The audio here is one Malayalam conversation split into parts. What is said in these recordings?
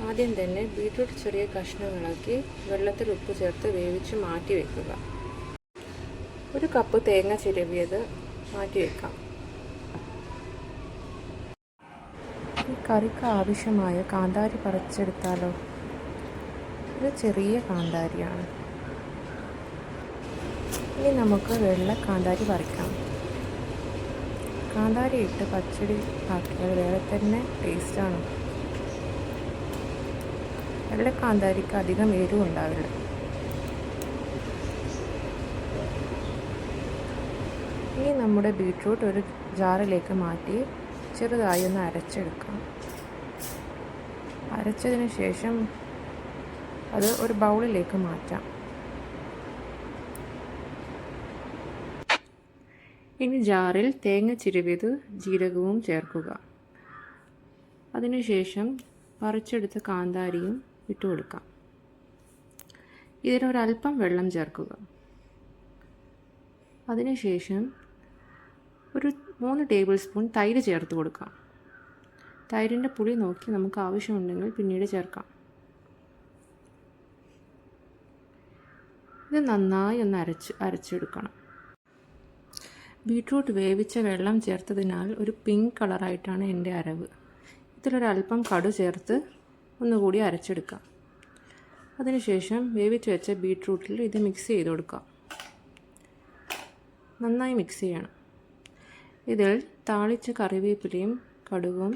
ആദ്യം തന്നെ ബീട്രൂട്ട് ചെറിയ കഷ്ണങ്ങളാക്കി വെള്ളത്തിൽ ഉപ്പ് ചേർത്ത് വേവിച്ച് മാറ്റി വയ്ക്കുക. 1 കപ്പ് തേങ്ങ ചിരവിയത് മാറ്റി വയ്ക്കാം. ഈ കറിക്ക് ആവശ്യമായ കാന്താരി പറിച്ചെടുത്താലോ? ഇത് ചെറിയ കാന്താരിയാണ്. ഇനി നമുക്ക് വെള്ള കാന്താരി പറിക്കാം. കാന്താരി ഇട്ട് പച്ചടി ആക്കിയാൽ വേറെ തന്നെ ടേസ്റ്റാണ്. വെള്ള കാന്താരിക്ക് അധികം എരിവ് ഉണ്ടാവില്ല. ഇനി നമ്മുടെ ബീട്രൂട്ട് ഒരു ജാറിലേക്ക് മാറ്റി ചെറുതായി ഒന്ന് അരച്ചെടുക്കാം. അരച്ചതിന് ശേഷം അത് ഒരു ബൗളിലേക്ക് മാറ്റാം. ഇനി ജാറിൽ തേങ്ങ ചിരവിയത് ജീരകവും ചേർക്കുക. അതിനുശേഷം പറിച്ചെടുത്ത കാന്താരിയും ഇട്ട് കൊടുക്കാം. ഇതിലൊരല്പം വെള്ളം ചേർക്കുക. അതിനുശേഷം ഒരു 3 ടേബിൾ സ്പൂൺ തൈര് ചേർത്ത് കൊടുക്കാം. തൈരിൻ്റെ പുളി നോക്കി നമുക്ക് ആവശ്യമുണ്ടെങ്കിൽ പിന്നീട് ചേർക്കാം. ഇത് നന്നായി ഒന്ന് അരച്ചെടുക്കണം. ബീട്രൂട്ട് വേവിച്ച വെള്ളം ചേർത്തതിനാൽ ഒരു പിങ്ക് കളറായിട്ടാണ് എൻ്റെ അരവ്. ഇതിലൊരല്പം കടു ചേർത്ത് ഒന്നുകൂടി അരച്ചെടുക്കാം. അതിനുശേഷം വേവിച്ച് വെച്ച ബീട്രൂട്ടിൽ ഇത് മിക്സ് ചെയ്ത് കൊടുക്കാം. നന്നായി മിക്സ് ചെയ്യണം. ഇതിൽ താളിച്ച കറിവേപ്പിലയും കടുകും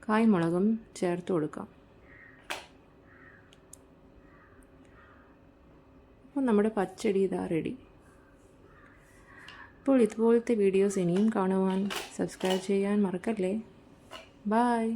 കായ്മുളകും ചേർത്ത് കൊടുക്കാം. അപ്പോൾ നമ്മുടെ പച്ചടി ഇതാ റെഡി. അപ്പോൾ ഇതുപോലത്തെ വീഡിയോസ് ഇനിയും കാണുവാൻ സബ്സ്ക്രൈബ് ചെയ്യാൻ മറക്കല്ലേ. ബൈ.